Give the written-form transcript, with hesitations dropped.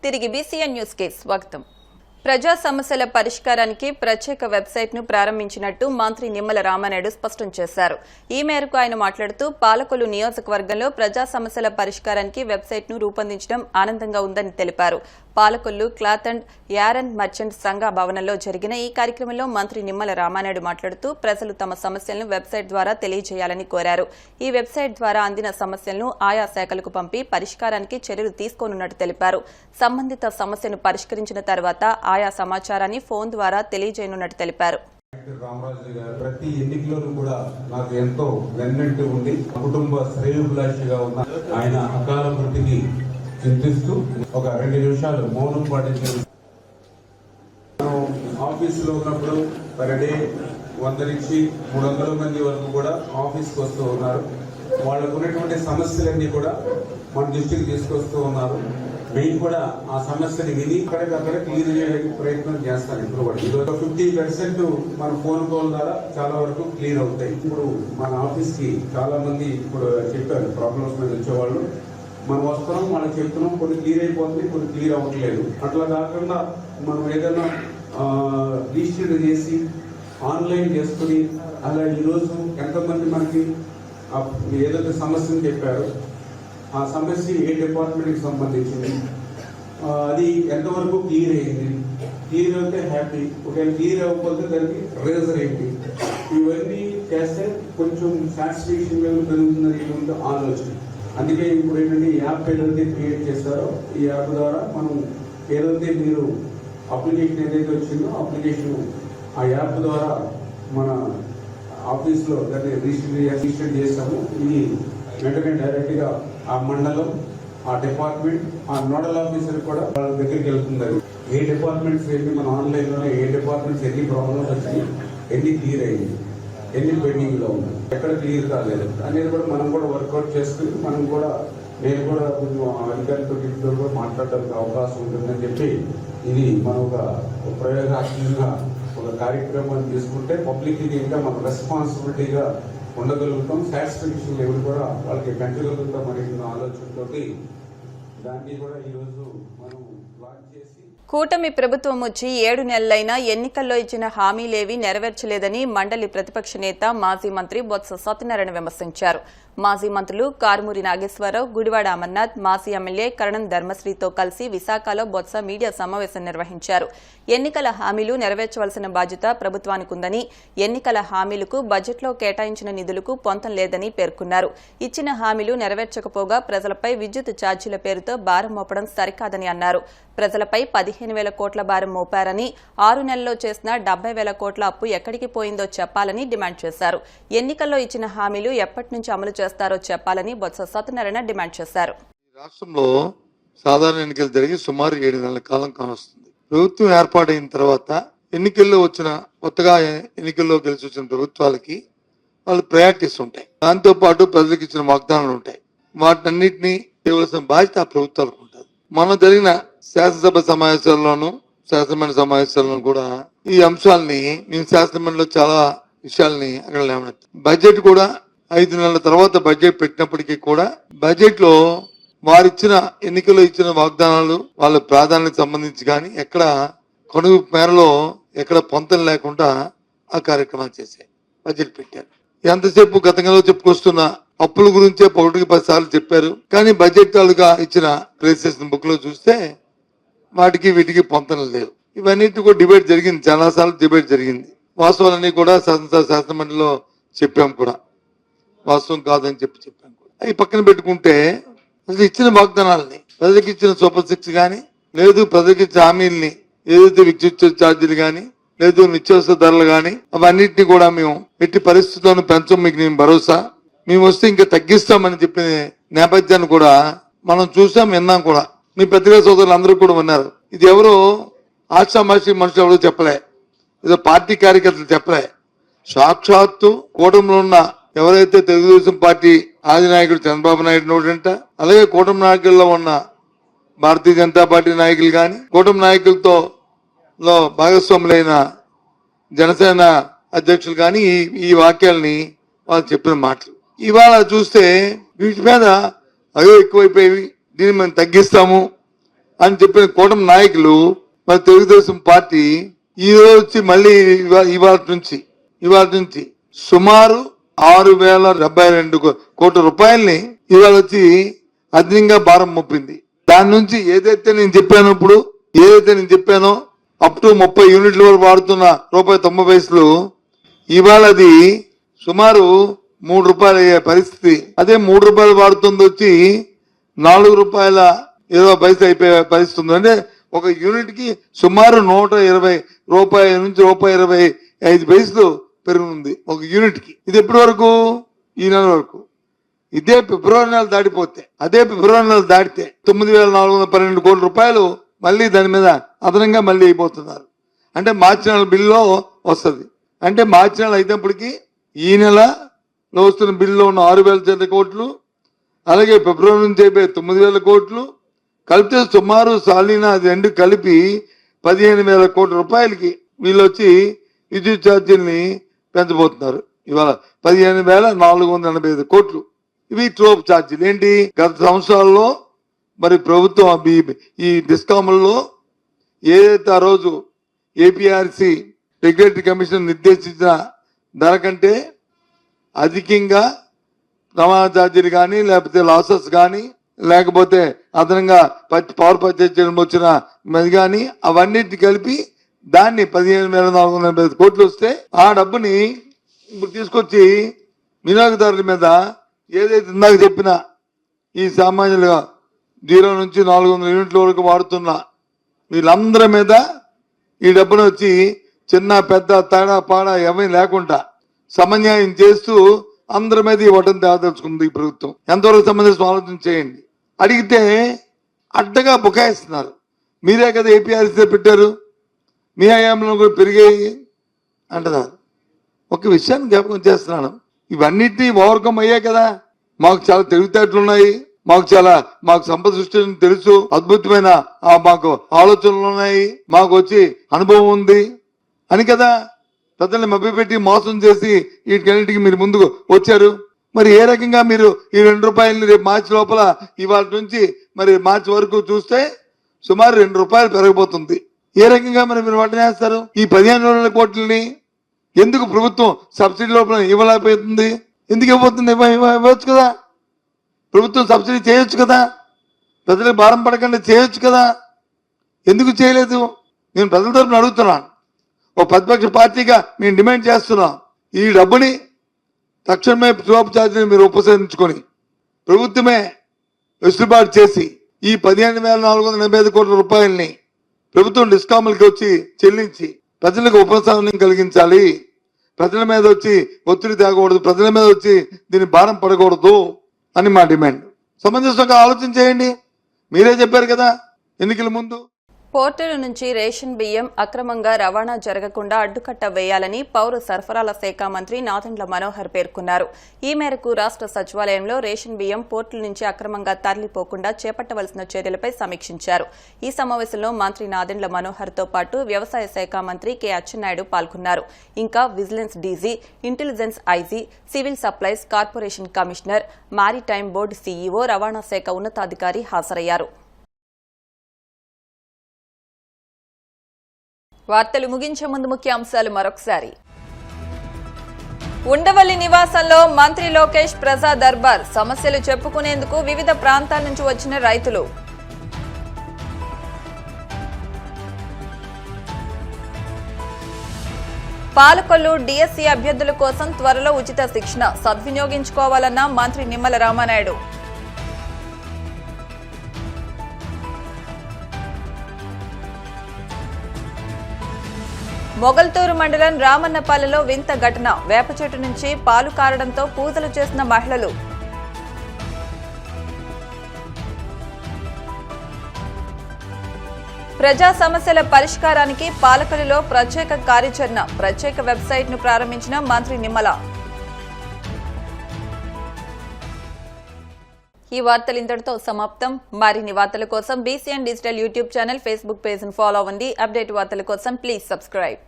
తిరిగి BCN news కి స్వాగతం. ప్రజా సమస్యల పరిష్కారానికి ప్రత్యేక వెబ్సైట్ ను ప్రారంభించినట్టు మంత్రి నిమ్మల రామానాయుడు స్పష్టం చేశారు. ఈ మేరకు ఆయన మాట్లాడుతూ పాలకొల్లు నియోజకవర్గంలో ప్రజా సమస్యల పరిష్కారానికి వెబ్సైట్ ను రూపొందించడం ఆనందంగా ఉందని తెలిపారు. Palakollu cloth and yarn merchant సంఘ భవనంలో జరిగిన ఈ కార్యక్రమంలో మంత్రి నిమ్మల రామానాయుడు మాట్లాడుతూ ప్రజలు తమ సమస్యలను వెబ్సైట్ ద్వారా తెలియజేయాలని కోరారు. ఈ వెబ్సైట్ ద్వారా అందిన సమస్యలను ఆయా శాఖలకు పంపి పరిష్కారానికి చర్యలు తీసుకోనున్నట్టు తెలిపారు. సంబంధిత సమస్యను పరిష్కరించిన తర్వాత ఆయా సమాచారాన్ని ఫోన్ ద్వారా తెలియజేయనున్నట్టు తెలిపారు. రామరాజు గారు ప్రతి ఎన్నికలోనూ కూడా నాకు ఎంతో వెన్నట్టు ఉంది. కుటుంబ శ్రేయోభిలాషిగా ఉన్న ఆయన అకాల మృతికి చింతిస్తూ ఒక 2 నిమిషాలు మౌనం పాటించారు. ఆఫీసులో ఉన్నప్పుడు పర్ డే 100 నుంచి 300 మంది వరకు కూడా ఆఫీస్కి వస్తూ ఉన్నారు. వాళ్ళకు ఉన్నటువంటి సమస్యలన్నీ కూడా మన దృష్టికి తీసుకొస్తూ ఉన్నారు. మేము కూడా ఆ సమస్యని విని అక్కడే క్లియర్ చేయడానికి ప్రయత్నం చేస్తాను. ఇప్పుడు కూడా 50% మన ఫోన్ కాల్ ద్వారా చాలా వరకు క్లియర్ అవుతాయి. ఇప్పుడు మన ఆఫీస్ కి చాలా మంది ఇప్పుడు చెప్పారు ప్రాబ్లమ్స్ మీద వచ్చేవాళ్ళు. మనం వస్తున్నాం, వాళ్ళకి చెప్తున్నాం, కొన్ని క్లియర్ అయిపోతుంది, కొన్ని క్లియర్ అవ్వట్లేదు. అట్లా కాకుండా మనం ఏదైనా రిజిస్టర్ చేసి ఆన్లైన్ చేసుకుని అలా ఈరోజు ఎంతమంది మనకి ఏదైతే సమస్యను చెప్పారు ఆ సమస్య ఏ డిపార్ట్మెంట్కి సంబంధించింది, అది ఎంతవరకు క్లియర్ అయింది, క్లియర్ అయితే హ్యాపీ, ఒకవేళ క్లియర్ అవ్వకపోతే దానికి రీజన్ ఏంటి, ఇవన్నీ చేస్తే కొంచెం సాటిస్ఫాక్షన్ లెవెల్ పెరుగుతుందని ఆలోచన. అందుకే ఇప్పుడు ఏంటంటే ఈ యాప్ ఏదైతే క్రియేట్ చేస్తారో ఈ యాప్ ద్వారా మనం ఏదైతే మీరు అప్లికేషన్ ఏదైతే వచ్చిందో అప్లికేషన్ ఆ యాప్ ద్వారా మన ఆఫీస్లో దాన్ని రిజిస్టర్ చేస్తాము. ఇది వెంటనే డైరెక్ట్గా ఆ మండలం, ఆ డిపార్ట్మెంట్, ఆ నోడల్ ఆఫీసర్ కూడా వాళ్ళ దగ్గరికి వెళ్తున్నారు. ఏ డిపార్ట్మెంట్స్ ఏంటి మన ఆన్లైన్లోనే ఏ డిపార్ట్మెంట్స్ ఎన్ని ప్రాబ్లమ్స్ వచ్చి ఎన్ని క్లియర్ అయ్యింది, ఎన్ని పెండింగ్లో ఉన్నాయి, ఎక్కడ క్లియర్ కాలేదు అనేది కూడా మనం కూడా వర్కౌట్ చేసుకుని నేను కూడా కొంచెం అధికారులతో కూడా మాట్లాడడానికి అవకాశం ఉంటుందని చెప్పి ఇది మనం ఒక ప్రయోగాత్మకంగా ఒక కార్యక్రమాన్ని తీసుకుంటే పబ్లిక్కి ఇంకా మన రెస్పాన్సిబిలిటీగా ఉండగలుగుతాం, సాటిస్ఫాక్షన్ లెవెల్ కూడా వాళ్ళకి పెంచగలుగుతాం అనే ఆలోచనతోటి దాన్ని కూడా ఈరోజు మనం లాంచ్ చేసి. కూటమి ప్రభుత్వం వచ్చి 7 నెలలైనా ఎన్నికల్లో ఇచ్చిన హామీలేవీ నెరవేర్చలేదని మండలి ప్రతిపక్ష నేత మాజీ మంత్రి బొత్స సత్యనారాయణ విమర్శించారు. మాజీ మంత్రులు కారుమూరి నాగేశ్వరరావు, గుడివాడ అమర్నాథ్, మాజీ ఎమ్మెల్యే కరణం ధర్మశ్రీతో కలిసి విశాఖలో బొత్స మీడియా సమావేశం నిర్వహించారు. ఎన్నికల హామీలు నెరవేర్చవలసిన బాధ్యత ప్రభుత్వానికి ఉందని, ఎన్నికల హామీలకు బడ్జెట్లో కేటాయించిన నిధులకు పొంతం లేదని పేర్కొన్నారు. ఇచ్చిన హామీలు నెరవేర్చకపోగా ప్రజలపై విద్యుత్ ఛార్జీల పేరుతో భారం మోపడం సరికాదని అన్నారు. ప్రజలపై 15,000 కోట్ల భారం మోపారని, 6 నెలల్లో చేసిన 70,000 కోట్ల అప్పు ఎక్కడికి పోయిందో చెప్పాలని డిమాండ్ చేశారు. ఎన్నికల్లో ఇచ్చిన హామీలు ఎప్పటి నుంచి అమలు చేస్తారో చెప్పాలని బొత్స సత్యనారాయణ డిమాండ్ చేశారు. రాష్ట్రంలో సాధారణ ఎన్నికలు జరిగి సుమారు 7 నెలల కాలం కానొస్తుంది. ప్రభుత్వం ఏర్పాటైన తర్వాత ఎన్నికల్లో వచ్చిన కొత్తగా ఎన్నికల్లో గెలిచి వచ్చిన ప్రభుత్వాలకి వాళ్ళు ప్రయారిటీస్ ఉంటాయి. దాంతో పాటు ప్రజలకు ఇచ్చిన వాగ్దానాలు ఉంటాయి. వాటన్నిటినీ చేయవలసిన బాధ్యత ఆ ప్రభుత్వాలకు ఉంటుంది. మనం జరిగిన శాసనసభ సమావేశాల్లోనూ శాసనమండలి సమావేశాల్లోనూ కూడా ఈ అంశాలని మేము శాసనమండలిలో చాలా విషయాల్ని అక్కడ లేవనెత్తాం. బడ్జెట్ కూడా 5 నెలల తర్వాత బడ్జెట్ పెట్టినప్పటికీ కూడా బడ్జెట్ లో వారిచ్చిన ఎన్నికల్లో ఇచ్చిన వాగ్దానాలు వాళ్ళ ప్రాధాన్యతకు సంబంధించి కానీ ఎక్కడ కొనుగోలు మేరలో ఎక్కడ పొంతం లేకుండా ఆ కార్యక్రమాలు చేశాయి. బడ్జెట్ పెట్టారు. ఎంతసేపు గతంలో చెప్పుకొస్తున్న అప్పుల గురించే 1-10 సార్లు చెప్పారు. కానీ బడ్జెట్ తాలూగా ఇచ్చిన రిజిస్ట్రేషన్ బుక్ లో చూస్తే వాటికి వీటికి పొంతన లేవు. ఇవన్నిటి కూడా డిబేట్ జరిగింది, చాలా సార్లు డిబేట్ జరిగింది. వాస్తవాలన్నీ కూడా శాసనమండలిలో చెప్పాం కూడా, వాస్తవం కాదని చెప్పాం కూడా. అవి పక్కన పెట్టుకుంటే అసలు ఇచ్చిన వాగ్దానాలని, ప్రజలకు ఇచ్చిన సూపర్ 6 కానీ, లేదు ప్రజలకు ఇచ్చిన హామీల్ని, ఏదైతే విద్యుత్ ఛార్జీలు కానీ, లేదు నిత్యావసర ధరలు కానీ, అవన్నిటిని కూడా మేము ఎట్టి పరిస్థితుల్లోనూ పెంచం, మీకు నేను భరోసా, మేము వస్తే ఇంకా తగ్గిస్తామని చెప్పిన నేపథ్యాన్ని కూడా మనం చూసాం, విన్నాం కూడా. మీ పత్రికా సోదరులు అందరూ కూడా ఉన్నారు. ఇది ఎవరో ఆశామాషి మనుషులు ఎవరో చెప్పలే, ఏదో పార్టీ కార్యకర్తలు చెప్పలే. సాక్షాత్తు కూటమిలో ఉన్న ఎవరైతే తెలుగుదేశం పార్టీ ఆది నాయకుడు చంద్రబాబు నాయుడు నోటంట, అలాగే కూటమి నాయకుల్లో ఉన్న భారతీయ జనతా పార్టీ నాయకులు కానీ, కూటమి నాయకులతో భాగస్వాములైన జనసేన అధ్యక్షులు కానీ ఈ వాక్యాలని వాళ్ళు చెప్పిన మాటలు. ఇవాళ చూస్తే వీటి మీద అయ్యో ఎక్కువైపోయి దీన్ని మేము తగ్గిస్తాము, అని చెప్పిన కూటమి నాయకులు మరి తెలుగుదేశం పార్టీ ఈ రోజు వచ్చి మళ్ళీ ఇవాళ నుంచి సుమారు 6,072 కోట్ల రూపాయల్ని ఇవాళ వచ్చి అదనంగా భారం మోపింది. దాని నుంచి ఏదైతే నేను చెప్పానో అప్ టు 30 యూనిట్ల వరకు వాడుతున్న ₹1.90 ఇవాళ అది సుమారు ₹3 అయ్యే పరిస్థితి. అదే ₹3 వాడుతుంది వచ్చి ₹4 అయిపోయే పరిస్థితి ఉంది. అంటే ఒక యూనిట్ కి సుమారు ₹120 నుంచి ₹1.25 పెరుగుతుంది ఒక యూనిట్ కి. ఇది ఎప్పటి వరకు? ఈ నెల వరకు. ఇదే ఫిబ్రవరి నెల దాటితే 9,412 కోట్ల రూపాయలు మళ్ళీ దాని మీద అదనంగా మళ్ళీ అయిపోతున్నారు. అంటే మార్చి నెల బిల్లులో వస్తుంది. అంటే మార్చి నెల అయినప్పటికీ ఈ నెలలో వస్తున్న బిల్లులో ఉన్న 6,000 కోట్లు, అలాగే ఫిబ్రవరి నుంచి అయిపోయి 9,000 కోట్లు కలిపితే సుమారు సాలీనా అది రెండు కలిపి 15,000 కోట్ల రూపాయలకి వీళ్ళు వచ్చి విద్యుత్ ఛార్జీల్ని పెంచబోతున్నారు. ఇవాళ 15,485 కోట్లు. ఇవి ట్రోప్ ఛార్జీలు. ఏంటి? గత సంవత్సరాల్లో మరి ప్రభుత్వం ఈ డిస్కామ్లలో ఏదైతే ఆ రోజు ఏపీఆర్సీ రెగ్యులేటరీ కమిషన్ నిర్దేశించిన ధర కంటే అధికంగా రవాణా ఛార్జీలు కానీ, లేకపోతే లాసెస్ కానీ, లేకపోతే అదనంగా పవర్ పర్చేజ్ చేయడం వచ్చిన అది కానీ అవన్నిటిని కలిపి దాన్ని 15,485 కోట్లు వస్తే ఆ డబ్బుని ఇప్పుడు తీసుకొచ్చి వినియోగదారుల మీద ఏదైతే ఇందాక చెప్పిన ఈ సామాన్యులుగా 0 నుంచి 400 యూనిట్ల వరకు వాడుతున్న వీళ్ళందరి మీద ఈ డబ్బును వచ్చి చిన్న పెద్ద తేడా పాడా ఏమీ లేకుండా సమన్యాయం చేస్తూ అందరి మీద ఈ వడ్డను తేదలుచుకుంది ఈ ప్రభుత్వం. ఎంతవరకు సంబంధించిన ఆలోచన చేయండి. అడిగితే అడ్డగా బుకాయిస్తున్నారు. మీరే కదా ఏపీఆర్సీ పెట్టారు, మీ హయాంలో కూడా పెరిగాయి అంటున్నారు. ఒక విషయాన్ని జ్ఞాపకం చేస్తున్నాను, ఇవన్నిటినీ ఓవర్కమ్ అయ్యాయి కదా. మాకు చాలా తెలివితేటలు ఉన్నాయి, మాకు సంపద సృష్టి తెలుసు, అద్భుతమైన మాకు ఆలోచనలు ఉన్నాయి, మాకు వచ్చి అనుభవం ఉంది అని కదా ప్రజల్ని మభ్యపెట్టి మోసం చేసి వీటికన్నిటికీ మీరు ముందుకు వచ్చారు. మరి ఏ రకంగా మీరు ఈ ₹2 రేపు మార్చి లోపల ఇవాళ నుంచి మరి మార్చి వరకు చూస్తే సుమారు ₹2 పెరగబోతుంది. ఏ రకంగా మరి మీరు వడ్డనేస్తారు? ఈ 15,000 కోట్లని ఎందుకు ప్రభుత్వం సబ్సిడీ లోపల ఇవ్వలేకపోతుంది? ఎందుకు ఇవ్వబోతుంది? ఇవ్వచ్చు కదా, ప్రభుత్వం సబ్సిడీ చేయొచ్చు కదా, ప్రజలకు భారం పడకుండా చేయొచ్చు కదా, ఎందుకు చేయలేదు? నేను ప్రజల తరఫున అడుగుతున్నాను. ఓ ప్రతిపక్ష పార్టీగా మేము డిమాండ్ చేస్తున్నాం, ఈ డబ్బుని తక్షణమే ట్రోప్ ఛార్జీని మీరు ఉపసంహరించుకొని ప్రభుత్వమే వెసులుబాటు చేసి ఈ 15,485 కోట్ల రూపాయలని ప్రభుత్వం డిస్కామ్లకి వచ్చి చెల్లించి ప్రజలకు ఉపశమనం కలిగించాలి. ప్రజల మీద వచ్చి ఒత్తిడి తేగకూడదు, ప్రజల మీద వచ్చి దీన్ని భారం పడకూడదు అని మా డిమాండ్. సమంజసంగా ఆలోచన చేయండి. మీరే చెప్పారు కదా ఎన్నికల ముందు. పోర్టుల నుంచి రేషన్ బియ్యం అక్రమంగా రవాణా జరగకుండా అడ్డుకట్ట వేయాలని పౌర సరఫరాల శాఖ మంత్రి నాదెండ్ల మనోహర్ పేర్కొన్నారు. ఈ మేరకు రాష్ట్ర సచివాలయంలో రేషన్ బియ్యం పోర్టుల నుంచి అక్రమంగా తరలిపోకుండా చేపట్టవలసిన చర్యలపై సమీక్షించారు. ఈ సమావేశంలో మంత్రి నాదెండ్ల మనోహర్తో పాటు వ్యవసాయ శాఖ మంత్రి కె అచ్చెన్నాయుడు పాల్గొన్నారు. ఇంకా vigilance DG, intelligence IG, civil supplies corporation commissioner, maritime board CEO, రవాణా శాఖ ఉన్నతాధికారి హాజరయ్యారు. వార్తలు ముగించే ముందు ముఖ్యాంశాలు మరొకసారి. ఉండవల్లి నివాసంలో మంత్రి లోకేష్ ప్రజా దర్బార్, సమస్యలు చెప్పుకునేందుకు వివిధ ప్రాంతాల నుంచి వచ్చిన రైతులు. పాలకొల్లు డిఎస్సీ అభ్యర్థుల కోసం త్వరలో ఉచిత శిక్షణ సద్వినియోగించుకోవాలన్న మంత్రి నిమ్మల రామానాయుడు. మొగల్తూరు మండలం రామన్నపాలెలో వింత ఘటన, వేప చెట్టు నుంచి పాలు కారడంతో పూజలు చేసిన మహిళలు. ప్రజా సమస్యల పరిష్కారానికి పాలకొల్లులో ప్రత్యేక కార్యాచరణ, ప్రత్యేక వెబ్సైట్ను ప్రారంభించిన మంత్రి నిమ్మల. ఈ వార్తలు ఇంతటితో సమాప్తం. మరిన్ని వార్తల కోసం BCN digital YouTube channel, Facebook page ను ఫాలో అవ్వండి. అప్డేట్ వార్తల కోసం ప్లీజ్ సబ్స్క్రైబ్.